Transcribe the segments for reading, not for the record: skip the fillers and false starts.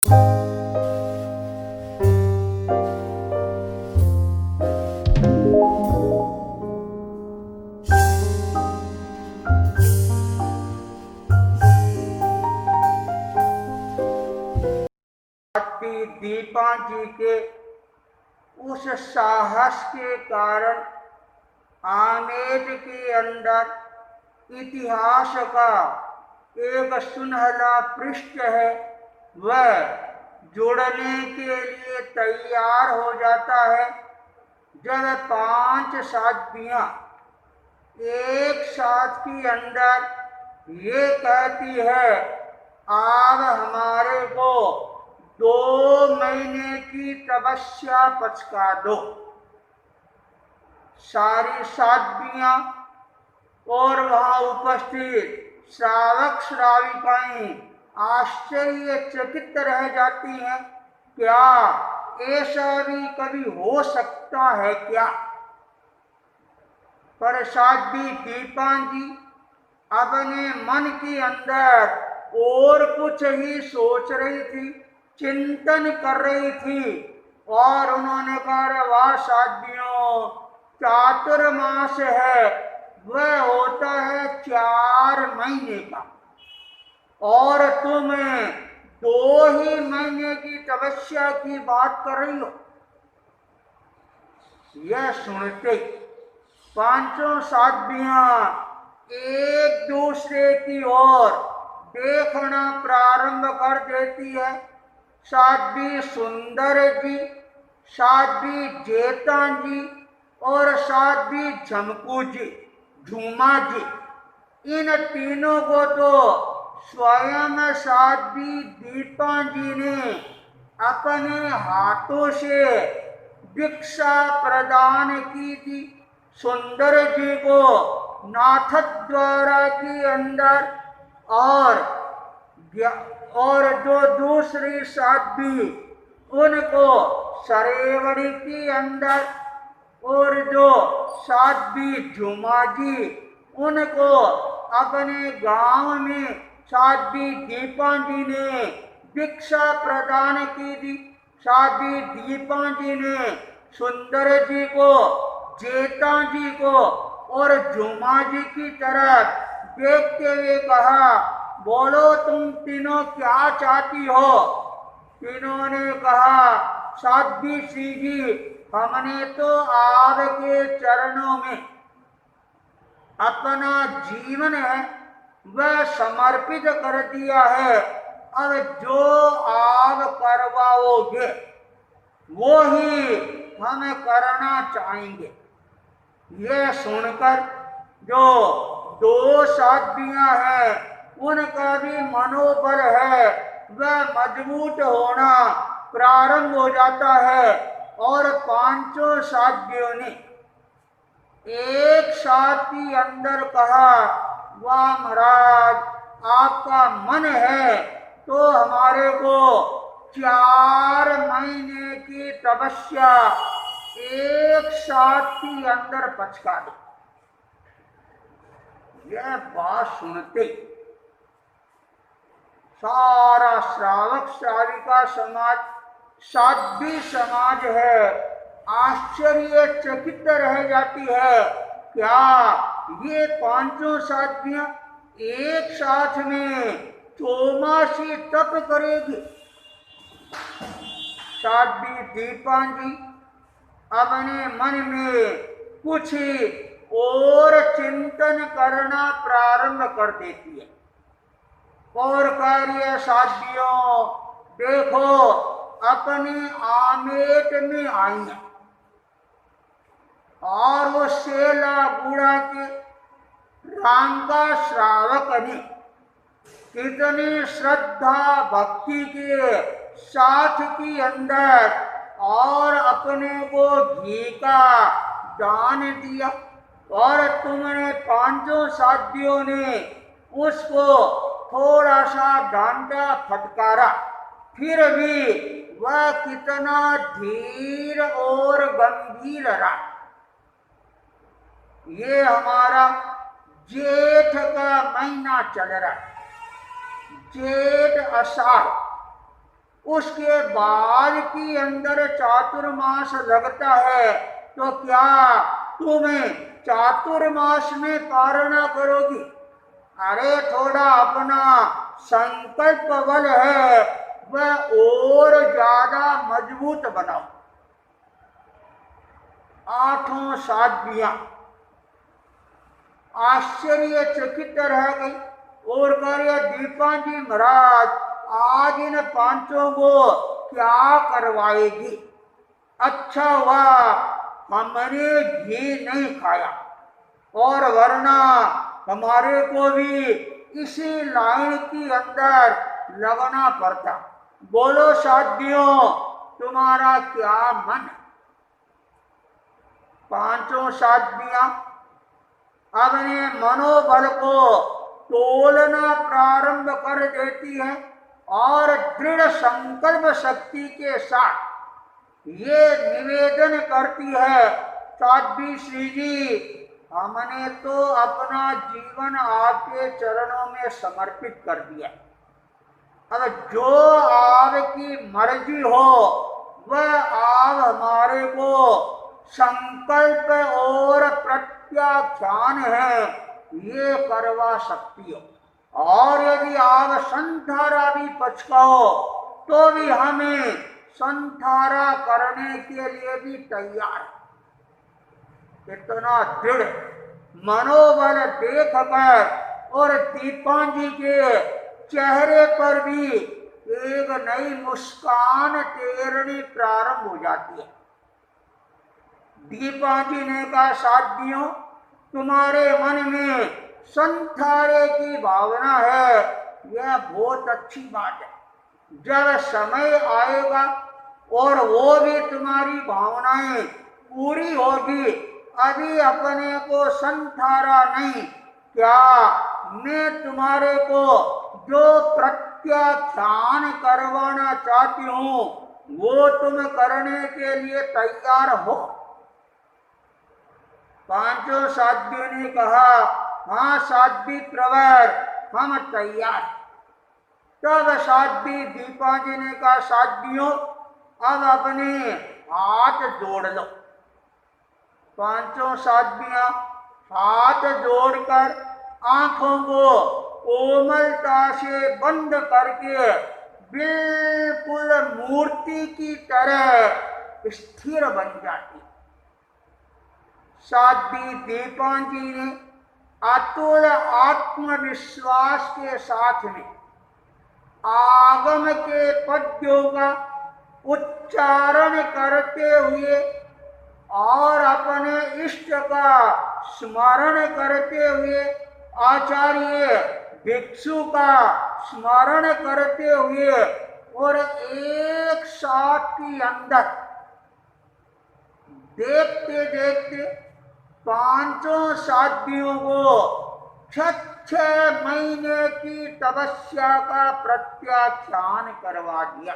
दीपा जी के उस साहस के कारण आमेर के अंदर इतिहास का एक सुनहला पृष्ठ है, वह जुड़ने के लिए तैयार हो जाता है। जब 5 साथियां एक साथ के अंदर ये कहती है, आप हमारे को 2 महीने की तपस्या पचका दो। सारी साध्वियां और वहां उपस्थित श्रावक श्राविकाएं आश्चर्यचकित रह जाती हैं। क्या ऐसा भी कभी हो सकता है क्या? पर साध्वी दीपा जी अपने मन के अंदर और कुछ ही सोच रही थी, चिंतन कर रही थी। और उन्होंने कहा, वाह साध्वियों, चातुर्मास है वह होता है 4 महीने का, और तुम 2 ही महीने की तपस्या की बात कर रही हो। यह सुनते 5 साध्वियां एक दूसरे की ओर देखना प्रारंभ कर देती है। साध्वी सुंदर जी, साध्वी जेता जी और साध्वी झमकू जी, झूमा जी, इन तीनों को तो स्वयं साध्वी दीपा जी ने अपने हाथों से दीक्षा प्रदान की थी। सुंदर जी को नाथद्वारा के अंदर, और जो दूसरी साध्वी उनको सरेवड़ी के अंदर, और जो साध्वी झुमा जी उनको अपने गांव में साध्वी दीपा जी ने दीक्षा प्रदान की थी। साध्वी दीपा जी ने सुंदर जी को, जेता जी को और झुमा जी की तरफ देखते हुए कहा, बोलो तुम तीनों क्या चाहती हो? तीनों ने कहा, साध्वी श्री जी, हमने तो आपके चरणों में अपना जीवन है वह समर्पित कर दिया है। अब जो आप करवाओगे वो ही हम करना चाहेंगे। यह सुनकर जो 2 साध्वियां हैं उनका भी मनोबल है वह मजबूत होना प्रारंभ हो जाता है। और 5 साध्वियों ने एक साथ ही अंदर कहा, वाह महाराज, आपका मन है तो हमारे को 4 महीने की तपस्या एक साथ ही अंदर पचका दो। यह बात सुनते सारा श्रावक श्राविका समाज, साध्वी समाज है, आश्चर्यचकित रह जाती है। क्या ये 5 साध्वियां एक साथ में 24 तप करेगी? साध्वी दीपा जी अपने मन में कुछ और चिंतन करना प्रारंभ कर देती है और कार्य साध्वियों, देखो अपने आमेट में आई है और वो सेला गुड़ा के राम का श्रावक ने कितनी श्रद्धा भक्ति के साथ की अंदर और अपने को घी का दान दिया, और तुमने 5 साथियों ने उसको थोड़ा सा डांटा फटकारा, फिर भी वह कितना धीर और गंभीर रहा। ये हमारा जेठ का महीना चल रहा, जेठ आषाढ़, उसके बाद की अंदर चातुर्मास लगता है, तो क्या तुम्हें चातुर्मास में पारणा करोगी? अरे थोड़ा अपना संकल्प बल है वह और ज्यादा मजबूत बनाओ। आठों साध्वियां आश्चर्यचकित रह गई और कह दीपांजी महाराज आज इन पांचों को क्या करवाएगी? अच्छा हुआ हमने घी नहीं खाया, और वरना हमारे को भी इसी लाइन की अंदर लगना पड़ता। बोलो साथियों, तुम्हारा क्या मन? पांचों साध्वियां अपने मनोबल को तोलना प्रारंभ कर देती है और दृढ़ संकल्प शक्ति के साथ ये निवेदन करती है, साध्वी श्री जी, हमने तो अपना जीवन आपके चरणों में समर्पित कर दिया। अब जो आपकी मर्जी हो वह आप हमारे को संकल्प और प्रत्याख्यान है ये करवा सकती हो, और यदि आप संधारा भी पचकाओ तो भी हमें संधारा करने के लिए भी तैयार। इतना दृढ़ मनोबल देखकर और दीपांजी के चेहरे पर भी एक नई मुस्कान तैरनी प्रारंभ हो जाती है। दीपांजी ने कहा, साथियों, तुम्हारे मन में संधारे की भावना है, यह बहुत अच्छी बात है। जब समय आएगा और वो भी तुम्हारी भावनाएं पूरी होगी, अभी अपने को संधारा नहीं, क्या मैं तुम्हारे को जो प्रत्याख्यान करवाना चाहती हूँ वो तुम करने के लिए तैयार हो? पांचों साध्वियों ने कहा, हाँ साध्वी प्रवर, हम तैयार। तब साध्वी दीपांजी ने कहा, साध्वियों, अब अपने हाथ जोड़ लो। पांचों साध्वियां हाथ जोड़कर आंखों को कोमलता से बंद करके बिल्कुल मूर्ति की तरह स्थिर बन जाती। साध्वी दीपांजी ने अतुल आत्मविश्वास के साथ में आगम के पद्यों का उच्चारण करते हुए और अपने इष्ट का स्मरण करते हुए, आचार्य भिक्षु का स्मरण करते हुए, और एक साथ के अंदर देखते देखते पांचों साध्वियों को 6 महीने की तपस्या का प्रत्याख्यान करवा दिया।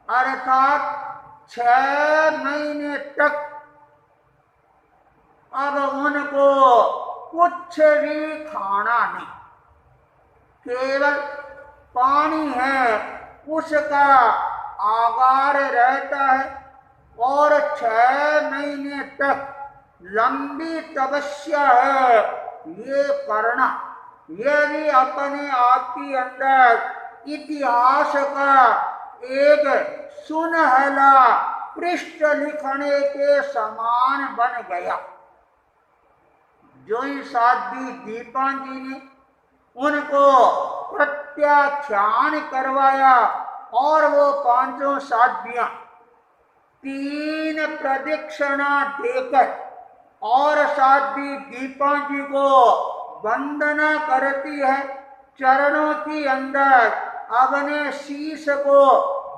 अर्थात 6 महीने तक अब उनको कुछ भी खाना नहीं, केवल पानी है उसका आगार रहता है, और 6 महीने तक लंबी तपस्या है ये करना। यह भी अपने आप के अंदर इतिहास का एक सुनहला पृष्ठ लिखने के समान बन गया। जो ही साध्वी दीपांजी ने उनको प्रत्याख्यान करवाया और वो पांचों साध्वियां 3 प्रदक्षिणा देकर और साध्वी दीपांजी को वंदना करती है, चरणों के अंदर अपने शीश को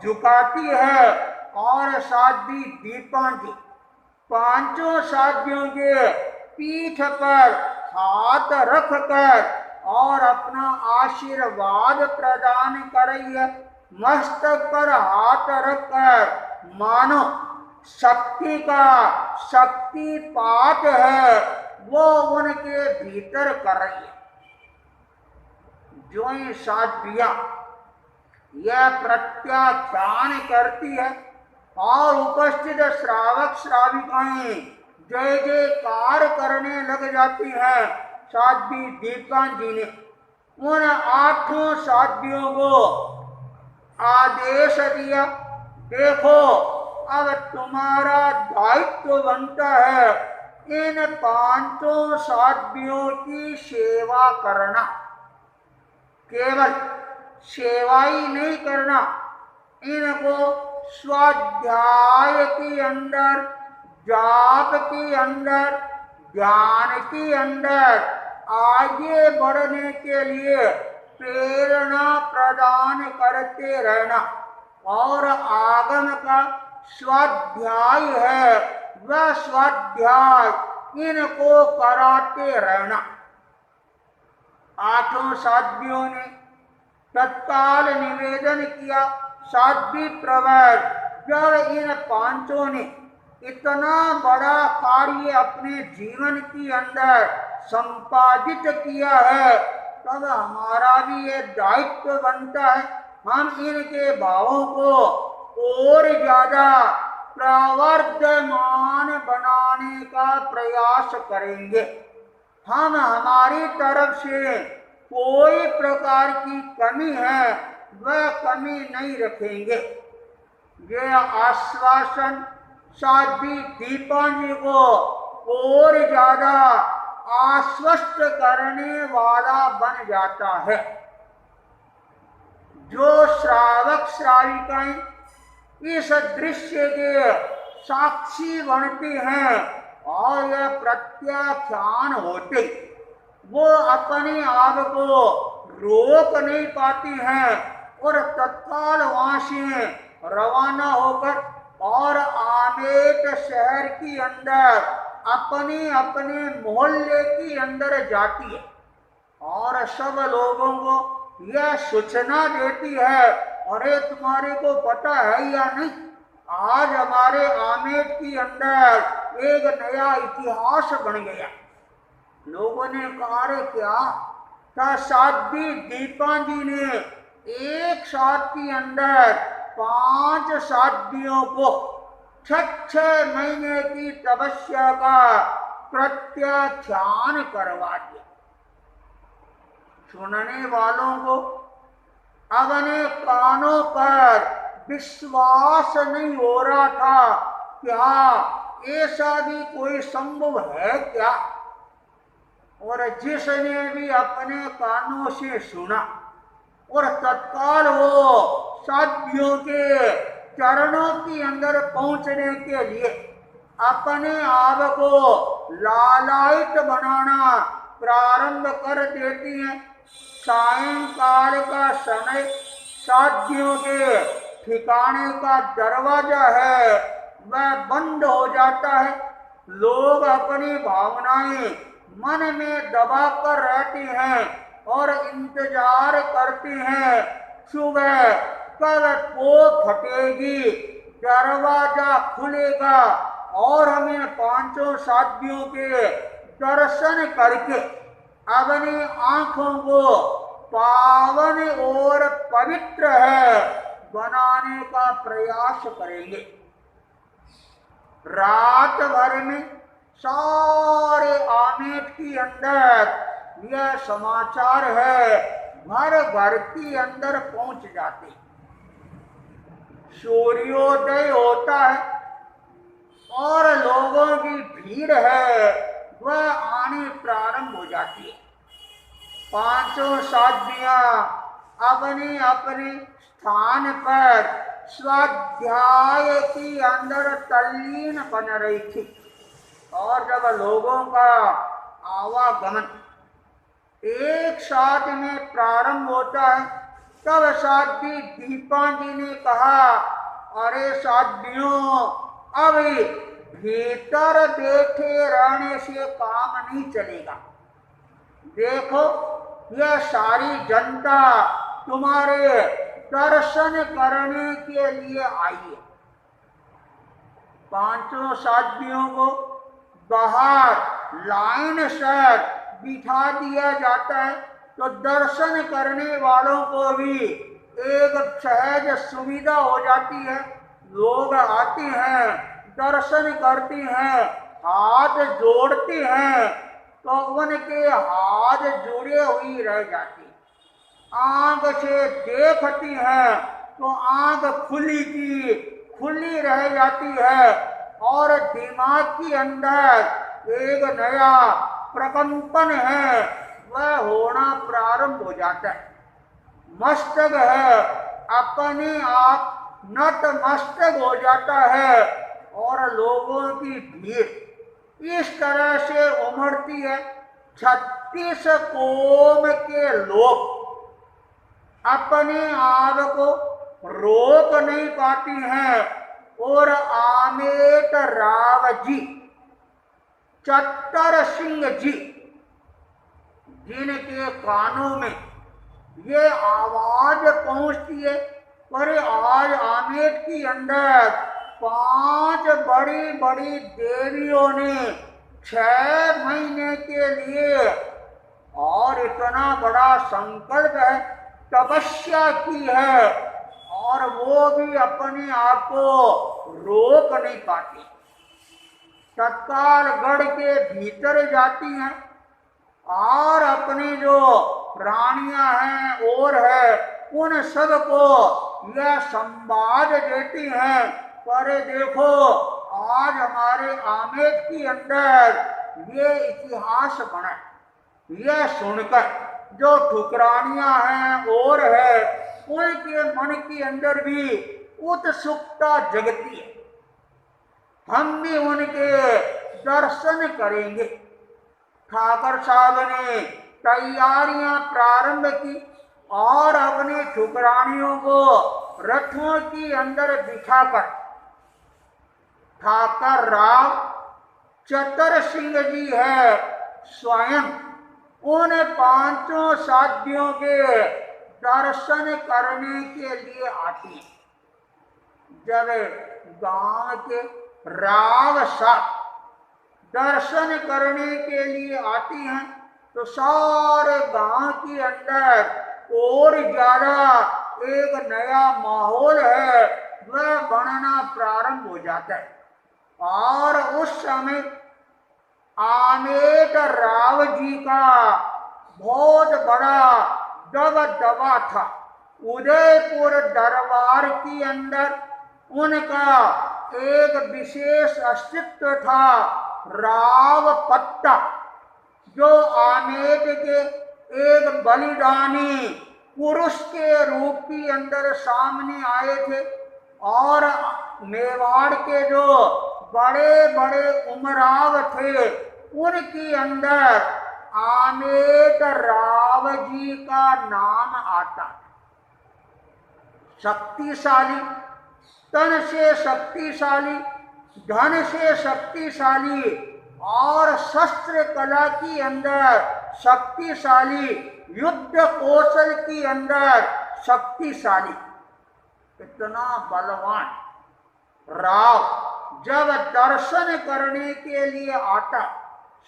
झुकाती है, और साध्वी दीपांजी पांचों साध्वियों के पीठ पर हाथ रखकर और अपना आशीर्वाद प्रदान कर रही है। मस्तक पर हाथ रखकर मानो शक्ति का शक्तिपात है वो उनके भीतर कर रही है। जो ही साध्वियां यह प्रत्याख्यान करती है और उपस्थित श्रावक श्राविकाएं जय जयकार करने लग जाती हैं। साध्वी दीपांजी ने उन 8 साध्वियों को आदेश दिया, देखो अब तुम्हारा दायित्व बनता है इन 5 साध्वियों की सेवा करना। केवल सेवा ही नहीं करना, इनको स्वाध्याय के अंदर, जाप के अंदर, ज्ञान के अंदर आगे बढ़ने के लिए प्रेरणा प्रदान करते रहना। और आगम का स्वाध्याय है, वह स्वाध्याय इनको कराते रहना। 8 साध्वियों ने तत्काल निवेदन किया, साध्वी प्रवर, जब इन 5 ने इतना बड़ा कार्य अपने जीवन के अंदर संपादित किया है, तब हमारा भी ये दायित्व बनता है हम इनके भावों को और ज्यादा प्रवर्धमान बनाने का प्रयास करेंगे। हम हमारी तरफ से कोई प्रकार की कमी है वह कमी नहीं रखेंगे। यह आश्वासन साध्वी दीपांजी को और ज्यादा आश्वस्त करने वाला बन जाता है। जो श्रावक श्राविकाएं इस दृश्य के साक्षी बनती हैं और यह प्रत्याख्यान होते, वो अपने आप को रोक नहीं पाती हैं और तत्काल वहां से रवाना होकर और आमेट शहर के अंदर अपने अपने मोहल्ले के अंदर जाती है और सब लोगों को यह सूचना देती है, अरे तुम्हारे को पता है या नहीं, आज हमारे आमेट के अंदर एक नया इतिहास बन गया। लोगों ने कहा, अरे क्या? साध्वी दीपांजी ने एक साथ के अंदर 5 साध्वियों को 6 महीने की तपस्या का प्रत्याख्यान करवा दिया। सुनने वालों को अपने कानों पर विश्वास नहीं हो रहा था, क्या ऐसा भी कोई संभव है क्या? और जिसने भी अपने कानों से सुना और तत्काल वो साध्वियों के चरणों के अंदर पहुंचने के लिए अपने आप को लालायित बनाना प्रारंभ कर देती हैं। सायंकाल का समय साध्वियों के ठिकाने का दरवाजा है वह बंद हो जाता है। लोग अपनी भावनाएं मन में दबा कर रहते हैं और इंतजार करते हैं सुबह कब पोत फटेगी, दरवाजा खुलेगा और हमें 5 साध्वियों के दर्शन करके अपनी आंखों को पावन और पवित्र है बनाने का प्रयास करेंगे। रात भर में सारे आमेट के अंदर यह समाचार है, घर घर के अंदर पहुंच जाते। सूर्योदय होता है और लोगों की भीड़ है वह आनी प्रारंभ हो जाती है। 5 साध्वियां अपने अपने स्थान पर स्वाध्याय के अंदर तल्लीन बन रही थी और जब लोगों का आवागमन एक साथ में प्रारंभ होता है तब साध्वी दीपांजी ने कहा, अरे साध्वियों, अभी भीतर बैठे रहने से काम नहीं चलेगा। देखो यह सारी जनता तुम्हारे दर्शन करने के लिए आई है। 5 साध्वियों को बाहर लाइन से बिठा दिया जाता है तो दर्शन करने वालों को भी एक सहज सुविधा हो जाती है। लोग आते हैं, दर्शन करती हैं, हाथ जोड़ती हैं, तो उनके हाथ जुड़े हुई रह जाती। आंख से देखती हैं तो आंख खुली की खुली रह जाती है, और दिमाग के अंदर एक नया प्रकंपन है वह होना प्रारंभ हो जाता है। मस्तक है अपने आप नतमस्तक हो जाता है, और लोगों की भीड़ इस तरह से उमड़ती है। 36 कोम के लोग अपने आप को रोक नहीं पाती हैं, और आमेट राव जी, चतर सिंह जी, जिनके कानों में ये आवाज पहुंचती है, पर आज आमेट के अंदर 5 बड़ी बड़ी देवियों ने 6 महीने के लिए और इतना बड़ा संकल्प है, तपस्या की है, और वो भी अपने आप को रोक नहीं पाती। तत्काल गढ़ के भीतर जाती हैं, और अपनी जो रानियां हैं और है उन सबको यह संवाद देती हैं, पर देखो आज हमारे आमेट के अंदर ये इतिहास बना। यह सुनकर जो ठुकरानियां हैं और है उनके मन के अंदर भी उत्सुकता जगती है, हम भी उनके दर्शन करेंगे। ठाकर साहब ने तैयारियां प्रारंभ की, और अपने ठुकरानियों को रथों के अंदर बिठाकर ठाकर राव चतर सिंह जी है स्वयं उन 5 साथियों के दर्शन करने के लिए आती। जब गांव के राव साहब दर्शन करने के लिए आती हैं, तो सारे गांव के अंदर और ज्यादा एक नया माहौल है वह बनना प्रारंभ हो जाता है। और उस समय आमेट राव जी का बहुत बड़ा दबदबा था। उदयपुर दरबार के अंदर उनका एक विशेष अस्तित्व था, राव पट्टा, जो आमेट के एक बलिदानी पुरुष के रूप के अंदर सामने आए थे, और मेवाड़ के जो बड़े बड़े उमराव थे उनके अंदर आमेट राव जी का नाम आता। शक्तिशाली, तन से शक्तिशाली, धन से शक्तिशाली, और शस्त्र कला की अंदर शक्तिशाली, युद्ध कौशल की अंदर शक्तिशाली, इतना बलवान राव जब दर्शन करने के लिए आता,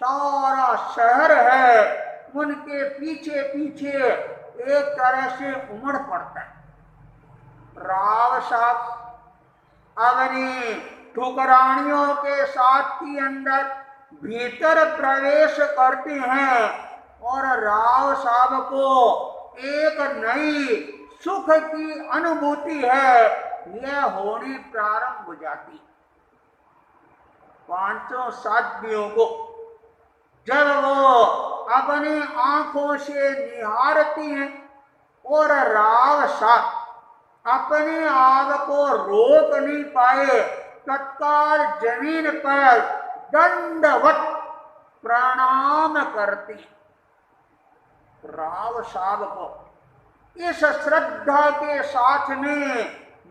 सारा शहर है उनके पीछे पीछे एक तरह से उमड़ पड़ता है। राव साहब अपनी ठुकरानियों के साथ के अंदर भीतर प्रवेश करते हैं, और राव साहब को एक नई सुख की अनुभूति है यह होनी प्रारंभ हो जाती। 5 साथियों को जब वो अपनी आंखों से निहारती हैं, और राव साहब अपने आप को रोक नहीं पाए, तत्काल जमीन पर दंडवत प्रणाम करती। राव साहब को इस श्रद्धा के साथ में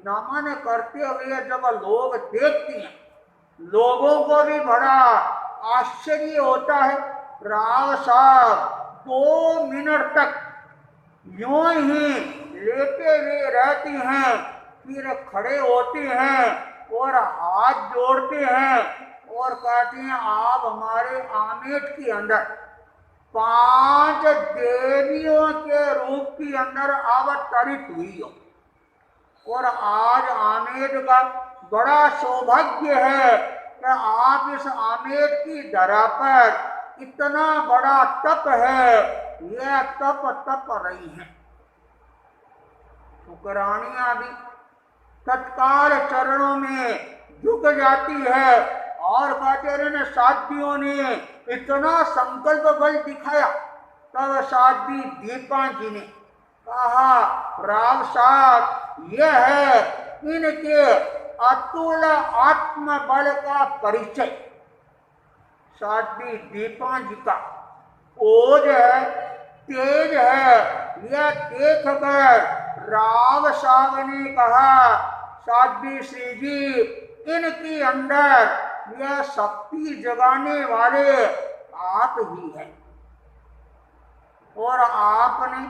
नमन करते हुए जब लोग देखते हैं, लोगों को भी बड़ा आश्चर्य होता है। राव साहब 2 मिनट तक यूं ही लेटे हुए रहती हैं, फिर खड़े होते हैं और हाथ जोड़ते हैं और कहते हैं आप हमारे आमेट के अंदर 5 देवियों के रूप के अंदर अवतरित हुई हो। और आज आमेट का बड़ा सौभाग्य है कि आप इस आमेट की धरा पर इतना बड़ा तप है, यह तप रही है। शुक्रानियां भी तत्काल चरणों में झुक जाती है और कहते साध्वियों ने इतना संकल्प बल दिखाया। तब साध्वी दीपा जी ने कहा, राव साहब, यह है इनके अतुल आत्म बल का परिचय। साध्वी दीपा जी का ओज है, तेज है, यह देख कर राव साहब ने कहा, साध्वी श्री जी, इनके अंदर यह शक्ति जगाने वाले आप ही हैं और आपने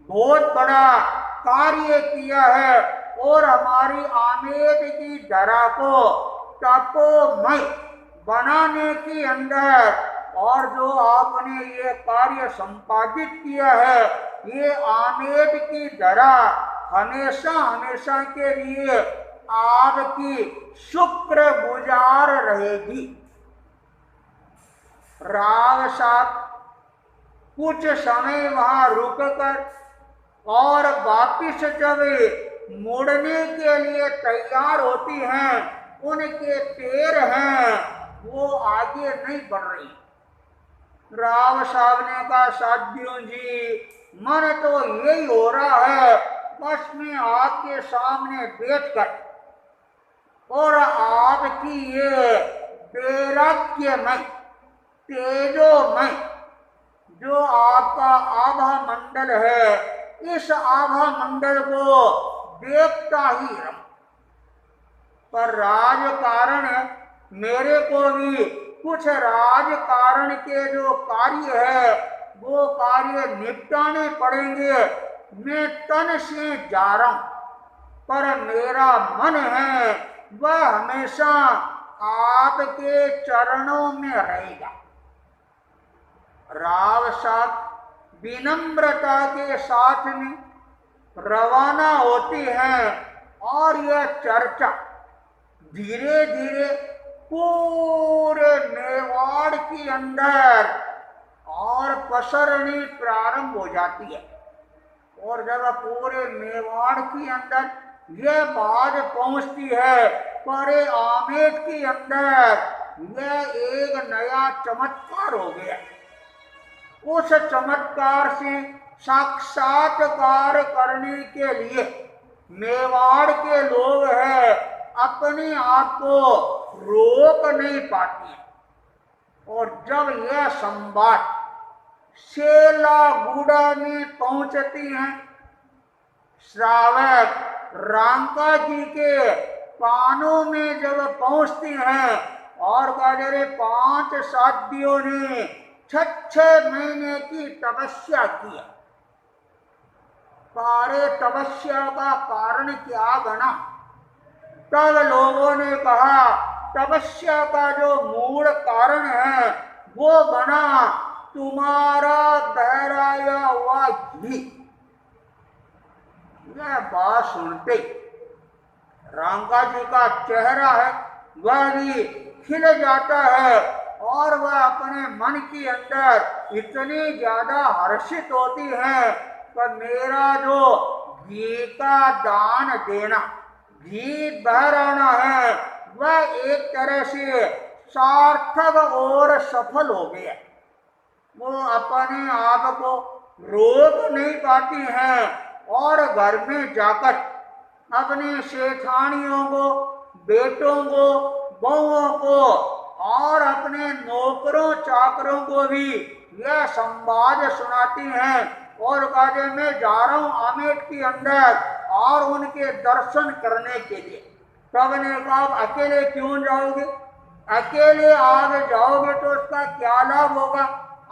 बहुत बड़ा कार्य किया है और हमारी आमेट की धरा को तपोमय बनाने के अंदर और जो आपने ये कार्य संपादित किया है, ये आमेट की धरा हमेशा हमेशा के लिए आपकी शुक्र गुजार रहेगी। राव साहब कुछ समय वहां रुककर और वापिस जब मुड़ने के लिए तैयार होती हैं, उनके पैर हैं वो आगे नहीं बढ़ रही। राव साहब ने कहा, साध्वियों जी, मन तो यही हो रहा है बस मैं आपके सामने बैठकर और आपकी ये वैराग्यमय तेजोमय जो आपका आभा मंडल है, इस आभा मंडल को देखता ही रहूं। पर राजकारण मेरे को भी कुछ राजकारण के जो कार्य है वो कार्य निपटाने पड़ेंगे। मैं तन से जा रहा हूं पर मेरा मन है वह हमेशा आपके चरणों में रहेगा। राव साहब विनम्रता के साथ में रवाना होती हैं और यह चर्चा धीरे धीरे पूरे मेवाड़ के अंदर और पसरनी प्रारंभ हो जाती है। और जब पूरे मेवाड़ के अंदर यह बात पहुंचती है, पूरे आमेट के अंदर यह एक नया चमत्कार हो गया। उस चमत्कार से साक्षात्कार करने के लिए मेवाड़ के लोग हैं अपने आप को रोक नहीं पाती। और जब यह संवाद सेलागुड़ा में पहुंचती हैं, श्रावक रांका जी के कानों में जब पहुंचती हैं और कहते 5 साध्वियों ने 6 महीने की तपस्या की। सारे तपस्या का कारण क्या बना? तब लोगों ने कहा तपस्या का जो मूल कारण है वो बना तुम्हारा बहराया हुआ घी। यह बात सुनते रांका जी का चेहरा है वह भी खिल जाता है और वह अपने मन के अंदर इतनी ज्यादा हर्षित होती है कि मेरा जो घी का दान देना, घी बहराना है, वह एक तरह से सार्थक और सफल हो गया। वो अपने आप को रोक नहीं पाती हैं और घर में जाकर अपने सेठानियों को, बेटों को, बहुओं को और अपने नौकरों चाकरों को भी यह संवाद सुनाती हैं और कहते मैं जा रहा हूं आमेट के अंदर और उनके दर्शन करने के लिए। तब ने कहा अकेले क्यों जाओगे? अकेले आप जाओगे तो उसका क्या लाभ होगा?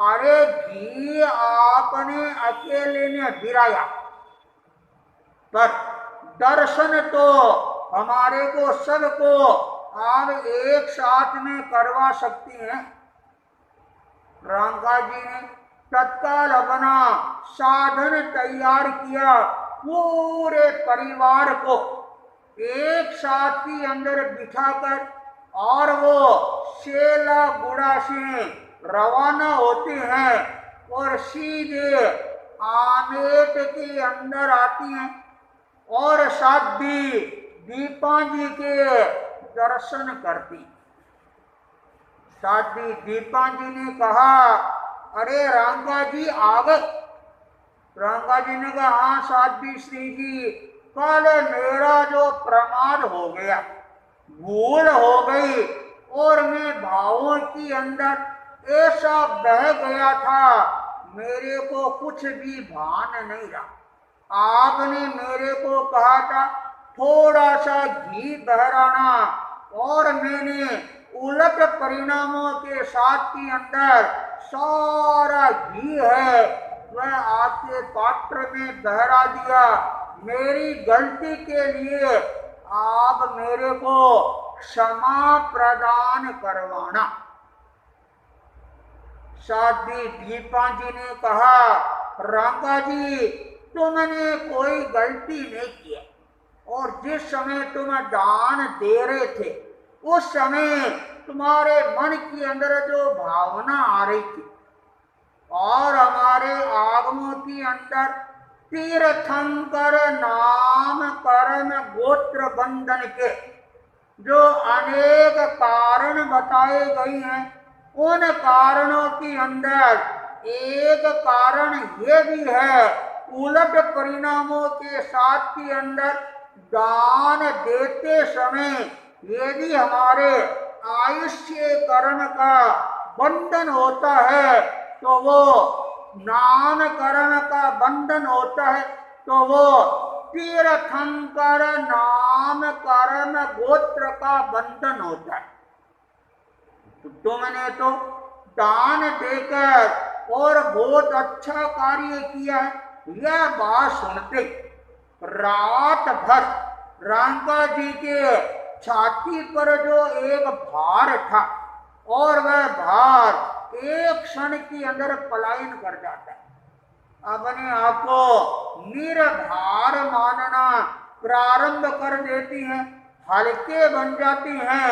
अरे घी आपने अकेले ने गिराया पर दर्शन तो हमारे को सबको आप एक साथ में करवा सकती हैं। रांका जी ने तत्काल अपना साधन तैयार किया, पूरे परिवार को साथ ही अंदर बिठाकर और वो शेला गुड़ा से रवाना होते हैं और सीधे आमेट के अंदर आती हैं और साध्वी दीपा जी के दर्शन करती। साध्वी दीपा जी ने कहा, अरे रंगा जी आ गए। रंगा जी ने कहा, हाँ साध्वी श्री जी, कल मेरा जो प्रमाद हो गया, भूल हो गई और मैं भावों की अंदर ऐसा बह गया था, मेरे को कुछ भी भान नहीं रहा। आपने मेरे को कहा था थोड़ा सा घी बहराना और मैंने उलट परिणामों के साथ के अंदर सारा घी है वह आपके पात्र में बहरा दिया। मेरी गलती के लिए आप मेरे को क्षमा प्रदान करवाना। साध्वी दीपा जी ने कहा, रंगा जी तुमने कोई गलती नहीं की और जिस समय तुम दान दे रहे थे उस समय तुम्हारे मन के अंदर जो भावना आ रही थी और हमारे आगमों के अंदर तीर्थंकर नाम कर्म गोत्र बंधन के जो अनेक कारण बताए गए हैं, उन कारणों के अंदर एक कारण ये भी है, उलट परिणामों के साथ के अंदर दान देते समय यदि हमारे आयुष्य कर्म का बंधन होता है तो वो नाम कर्म का बंधन होता है, तो वो तीर्थंकर नाम कर्म गोत्र का बंधन होता है। तो तुमने तो दान देकर और बहुत अच्छा कार्य किया है। यह बात सुनते रात भर रंगा जी के छाती पर जो एक भार था और वह भार एक क्षण के अंदर पलायन कर जाता है। अपने आप को निर्भार मानना प्रारंभ कर देती हैं, हल्के बन जाती हैं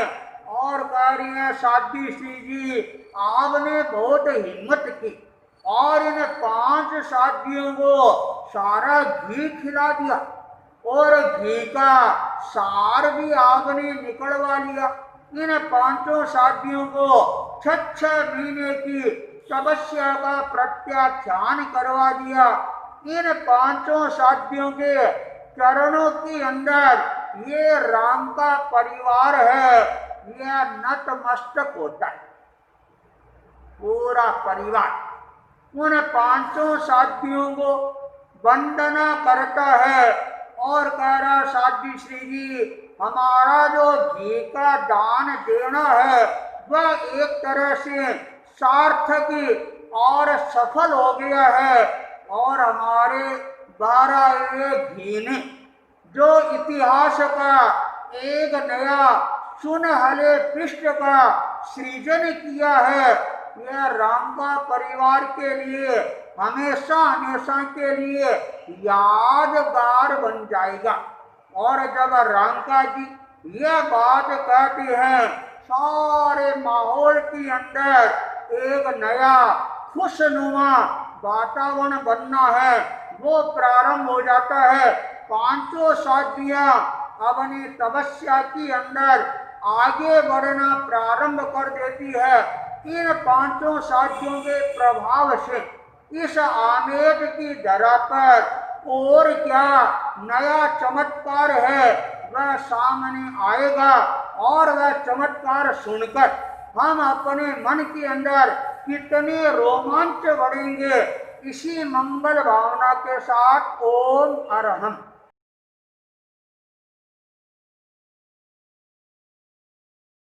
और कह रही हैं, साध्वी श्री जी आपने बहुत हिम्मत की और इन 5 साध्वियों को सारा घी खिला दिया और घी का सार भी आपने निकलवा लिया। इन 5 साध्वियों को 6 महीने की तपस्या का प्रत्याख्यान करवा दिया। इन 5 साध्वियों के चरणों के अंदर ये राम का परिवार है, यह नतमस्तक होता है। पूरा परिवार उन 5 साध्वियों को वंदना करता है और कह रहा, साध्वी श्री जी हमारा जो घी का दान देना है वह एक तरह से सार्थक और सफल हो गया है और हमारे 12 घी ने जो इतिहास का एक नया सुनहले पृष्ठ का सृजन किया है, यह रामका परिवार के लिए हमेशा हमेशा के लिए यादगार बन जाएगा। और जब रामका जी यह बात कहते हैं, सारे माहौल के अंदर एक नया खुशनुमा वातावरण बनना है वो प्रारंभ हो जाता है। 5 साध्वियां अपनी तपस्या के अंदर आगे बढ़ना प्रारंभ कर देती है। इन 5 साथियों के प्रभाव से इस आमेट की धरा पर और क्या नया चमत्कार है वह सामने आएगा और वह चमत्कार सुनकर हम अपने मन के अंदर कितने रोमांच बढ़ेंगे। इसी मंगल भावना के साथ ओम अरहम।